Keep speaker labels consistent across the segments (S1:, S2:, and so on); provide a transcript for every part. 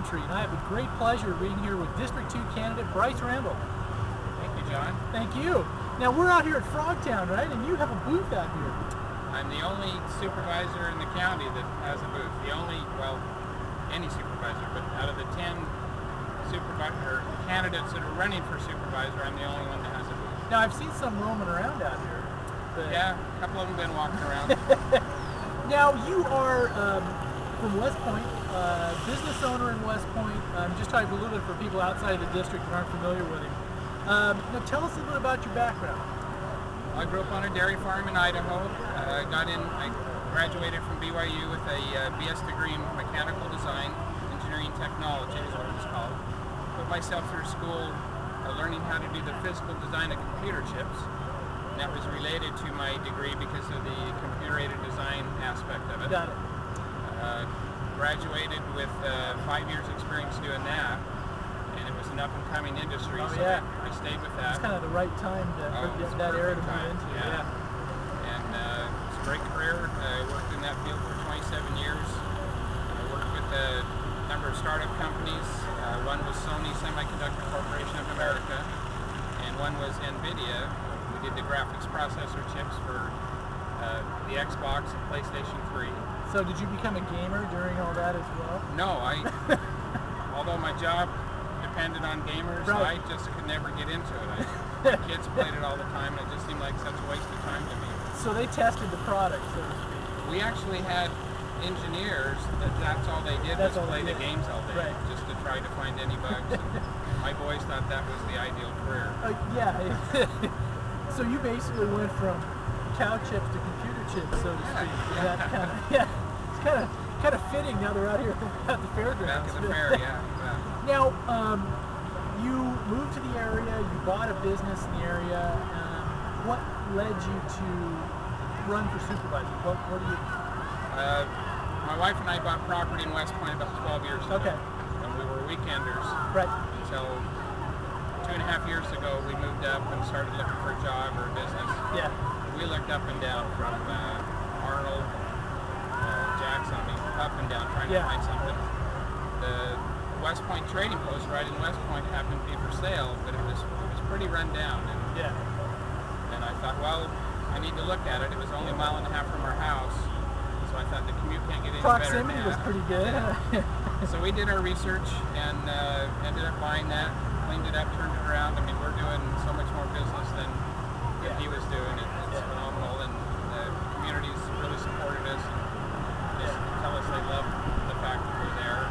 S1: country, and I have a great pleasure of being here with District 2 candidate Bryce Randall.
S2: Thank you, John.
S1: Thank you. Now, we're out here at Frogtown, right? And you have a booth out here.
S2: I'm the only supervisor in the county that has a booth. The only, well, any supervisor, but out of the 10 candidates that are running for supervisor, I'm the only one that has a booth.
S1: Now, I've seen some roaming around out here.
S2: Yeah, a couple of them been walking around.
S1: Now, you are from West Point, business owner in West Point. Just talking a little bit for people outside of the district that aren't familiar with him. Now, tell us a little bit about your background.
S2: I grew up on a dairy farm in Idaho. I graduated from BYU with a BS degree in mechanical design, engineering technology is what it was called. Put myself through school learning how to do the physical design of computer chips. And that was related to my degree because of the computer-aided design aspect of it.
S1: Got it.
S2: Graduated with 5 years experience doing that, and it was an up-and-coming industry,
S1: Oh,
S2: so
S1: yeah.
S2: I stayed with that.
S1: It's kind of the right time to get that era to move into.
S2: Yeah. And it's a great career. I worked in that field for 27 years. I worked with a number of startup companies. One was Sony Semiconductor Corporation of America, and one was NVIDIA. We did the graphics processor chips for the Xbox and PlayStation 3.
S1: So did you become a gamer during all that as well?
S2: No, although my job depended on gamers,
S1: right.
S2: I just could never get into it. My kids played it all the time, and it just seemed like such a waste of time to me.
S1: So they tested the product, so to speak.
S2: We actually had engineers that's all they did was play the games all day,
S1: right.
S2: just to try to find any bugs. And my boys thought that was the ideal career.
S1: Yeah. So you basically went from cow chips to computer chips, so to speak.
S2: Yeah.
S1: That kind of, it's kind of fitting now they're out here at the fairgrounds.
S2: Back at the fair, yeah.
S1: Now, you moved to the area. You bought a business in the area. What led you to run for supervisor? What do you?
S2: My wife and I bought property in West Point about 12 years ago.
S1: Okay.
S2: And we were weekenders.
S1: Right.
S2: Until 2.5 years ago, we moved up and started looking for a job or a business.
S1: Yeah.
S2: We looked up and down from Arnold, Jackson, up and down trying to find something. The West Point Trading Post right in West Point happened to be for sale, but it was pretty run down. And I thought, well, I need to look at it. It was only a mile and a half from our house, so I thought the commute can't get any better than that.
S1: Proximity was pretty good.
S2: So we did our research and ended up buying that, cleaned it up, turned it around. I mean, we're doing so much more business than he was doing. It's phenomenal, and the community's really supported us and just tell us they love the fact that we're there.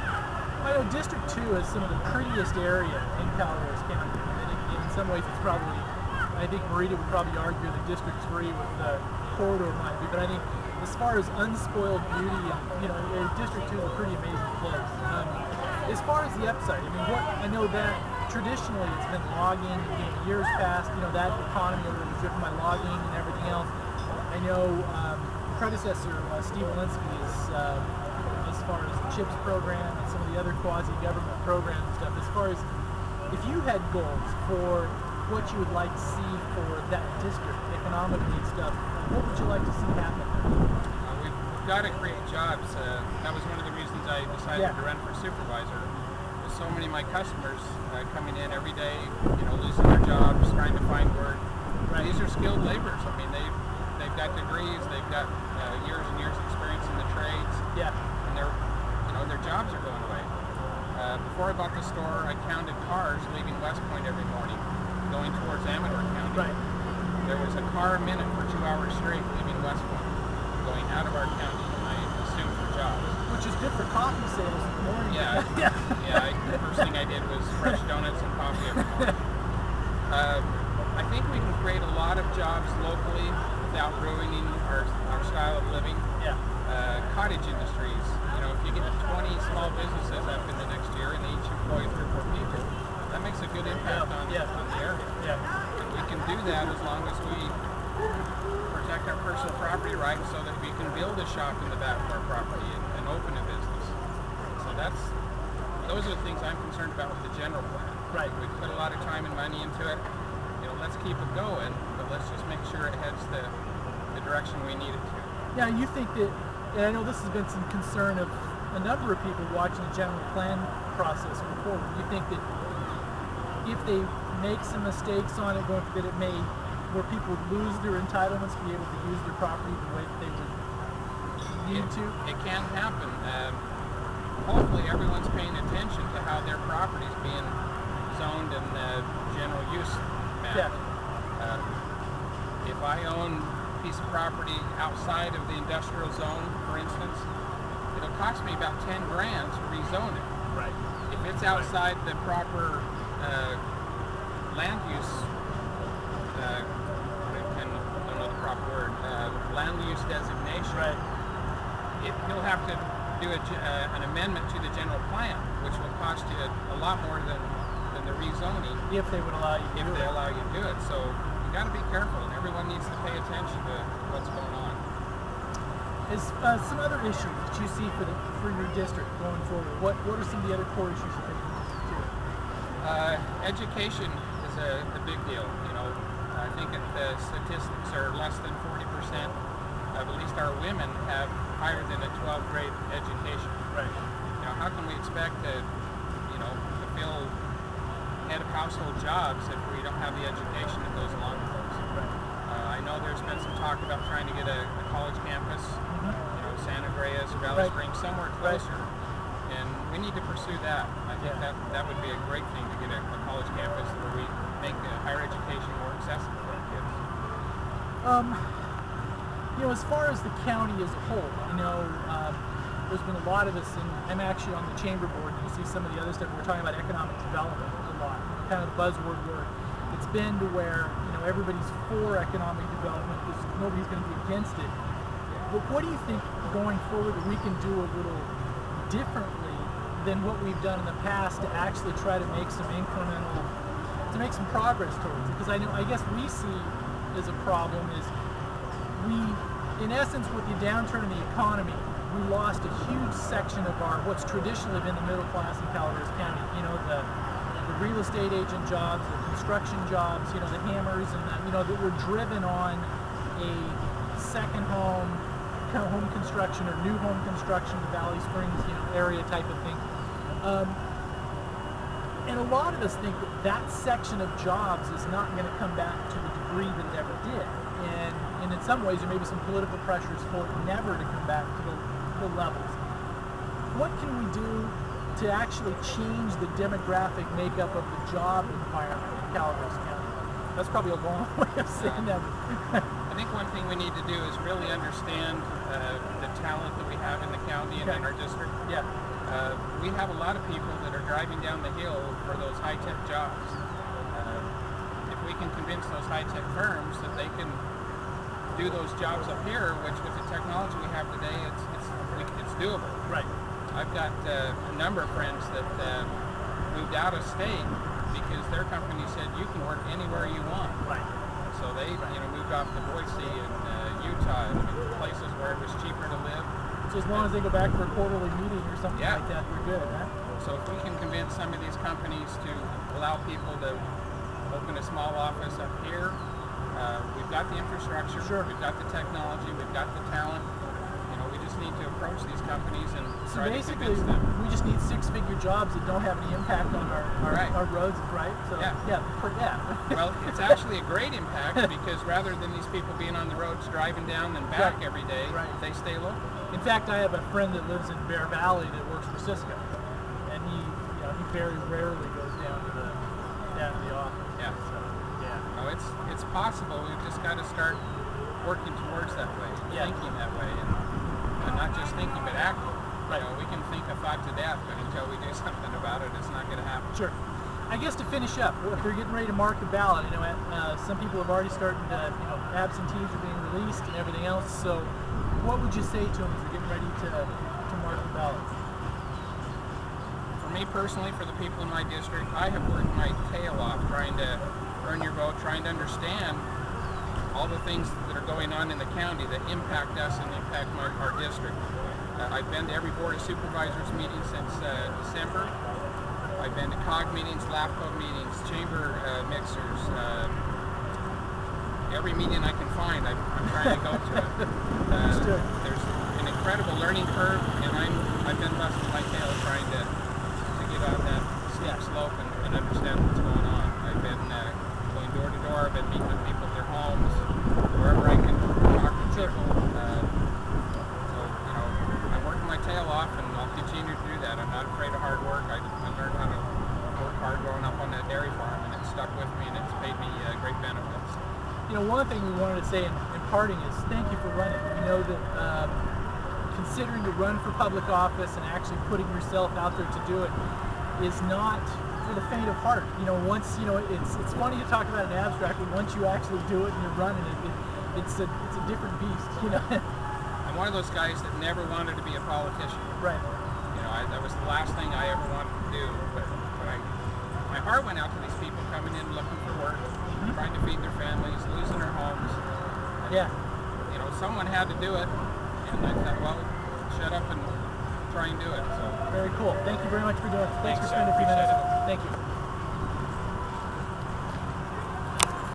S1: I know District 2 is some of the prettiest area in Calaveras County. In some ways, it's probably, I think Marita would probably argue that District 3 with the corridor might be, but I think as far as unspoiled beauty, District 2 is a pretty amazing place. As far as the upside, I know that traditionally it's been logging, years past, that economy was driven by logging and everything else. I know predecessor Steve Walensky is, as far as the CHIPS program and some of the other quasi-government programs and stuff, as far as if you had goals for what you would like to see for that district economically and stuff, what would you like to see happen there?
S2: We've got to create jobs. That was one of the reasons I decided to run for supervisor. There's so many of my customers coming in every day, losing their jobs, trying to find work. Right. These are skilled laborers. I mean, they've got degrees, they've got years and years experience in the trades. Yeah. And their jobs are going away. Before I bought the store, I counted cars leaving West Point every morning, going towards Amador County. Right. There was a car a minute for 2 hours straight leaving West Point, going out of our county, and I assumed for jobs.
S1: Which is good for coffee sales in the morning.
S2: The first thing I did was fresh donuts and coffee every morning. I think we can create a lot of jobs locally without ruining our style of living. Yeah. Cottage industries. If you get 20 small businesses up in the next year and they each employ 3 or 4 people, that makes a good impact on the area. Yeah. And we can do that as long as we protect our personal property rights so that we can build a shop in the back of our property and open a business. So those are the things I'm concerned about with the general plan. Right. We put a lot of time and money into it. Let's keep it going, but let's just make sure it heads the direction we need it to.
S1: Now, you think that, and I know this has been some concern of a number of people watching the general plan process go forward. You think that if they make some mistakes on it, going that it may, where people would lose their entitlements, be able to use their property the way that they would need to?
S2: It can happen. Hopefully everyone's paying attention to how their property is being zoned in the general use map. If I own a piece of property outside of the industrial zone, for instance, it'll cost me about 10 grand to rezone it.
S1: Right.
S2: If it's outside the proper land use, I don't know the proper word, land use designation,
S1: Right.
S2: You'll have to do an amendment to the general plan, which will cost you a lot more than the rezoning.
S1: If they would allow you to
S2: If
S1: do
S2: they
S1: it.
S2: allow you to do it. So you got to be careful, and everyone needs to pay attention to what's going on.
S1: Is some other issues that you see for your district going forward? What are some of the other core issues you think too?
S2: Education is a big deal. You know, I think that the statistics are less than 40% of at least our women have higher than a 12th grade education.
S1: Right.
S2: You know, how can we expect to fill head of household jobs if we don't have the education that goes along with those?
S1: Right.
S2: I know there's been some talk about trying to get a college campus, Santa Andreas or Valley
S1: Right.
S2: Springs, somewhere closer. And we need to pursue that. I think that would be a great thing to get a college campus where we make higher education more accessible for our kids.
S1: As far as the county as a whole, there's been a lot of this, and I'm actually on the chamber board, and you see some of the other stuff. We're talking about economic development a lot, kind of the buzzword word. It's been to where, everybody's for economic development because nobody's going to be against it. But what do you think going forward that we can do a little differently than what we've done in the past to actually try to make some some progress towards it? Because I guess we see as a problem is in essence, with the downturn in the economy, we lost a huge section of what's traditionally been the middle class in Calaveras County. The real estate agent jobs, the construction jobs, the hammers, and that were driven on a second home construction or new home construction, the Valley Springs, area type of thing. And a lot of us think that section of jobs is not going to come back to the degree that it ever did. And in some ways, there may be some political pressures for it never to come back to the levels. What can we do to actually change the demographic makeup of the job environment in Calaveras County? That's probably a long way of saying that.
S2: I think one thing we need to do is really understand the talent that we have in the county and in our district.
S1: Yeah.
S2: We have a lot of people that are driving down the hill for those high-tech jobs. If we can convince those high-tech firms that they can do those jobs up here, which with the technology we have today, it's doable.
S1: Right.
S2: I've got a number of friends that moved out of state because their company said you can work anywhere you want.
S1: Right.
S2: So they moved off to Boise and Utah, and places where it was cheaper to live.
S1: So as long as they go back for a quarterly meeting or something like that, we're good, huh?
S2: So if we can convince some of these companies to allow people to open a small office up here, we've got the infrastructure, we've got the technology, we've got the talent. We just need to approach these companies and try to convince them.
S1: We just need six-figure jobs that don't have any impact on our roads, right? So yeah.
S2: Well, it's actually a great impact because rather than these people being on the roads driving down and back every day, they stay local.
S1: In fact, I have a friend that lives in Bear Valley that works for Cisco, and he very rarely goes down to the office.
S2: Yeah.
S1: So,
S2: no, it's possible. We've just got to start working towards that way, thinking that way, and not just thinking but acting.
S1: Right.
S2: We can think a thought to death, but until we do something about it, it's not going to happen.
S1: Sure. I guess to finish up, if they're getting ready to mark the ballot, some people have already started to, absentees are being released and everything else. So, what would you say to them as they're getting ready to mark the ballot?
S2: For me personally, for the people in my district, I have worked my tail off trying to earn your vote, trying to understand all the things that are going on in the county that impact us and impact our district. I've been to every Board of Supervisors meeting since December. I've been to COG meetings, LAFCO meetings, chamber mixers. Every meeting I can find, I'm trying to go to it. There's an incredible learning curve, and I've been busting my tail trying to get on that steep slope and understand what's going on. I've been going door to door. I've been meeting with people at their homes, wherever I can talk to people. So I'm working my tail off, and I'll continue to do that. I'm not afraid of hard work. I learned how to work hard growing up on that dairy farm, and it stuck with me, and it's paid me great benefits.
S1: One thing we wanted to say in parting is thank you for running. We know that considering to run for public office and actually putting yourself out there to do it is not for the faint of heart. Once it's funny to talk about an abstract, but once you actually do it and you're running it's a different beast.
S2: I'm one of those guys that never wanted to be a politician.
S1: Right.
S2: That was the last thing I ever wanted to do. But my heart went out to these people coming in looking for work, trying to feed their families, losing their homes. And, someone had to do it, and I thought, well, shut up and try and do it. So
S1: very cool. Thank you very much for doing it. Thanks for
S2: Thanks,
S1: spending a few minutes.
S2: appreciate it.
S1: Thank you.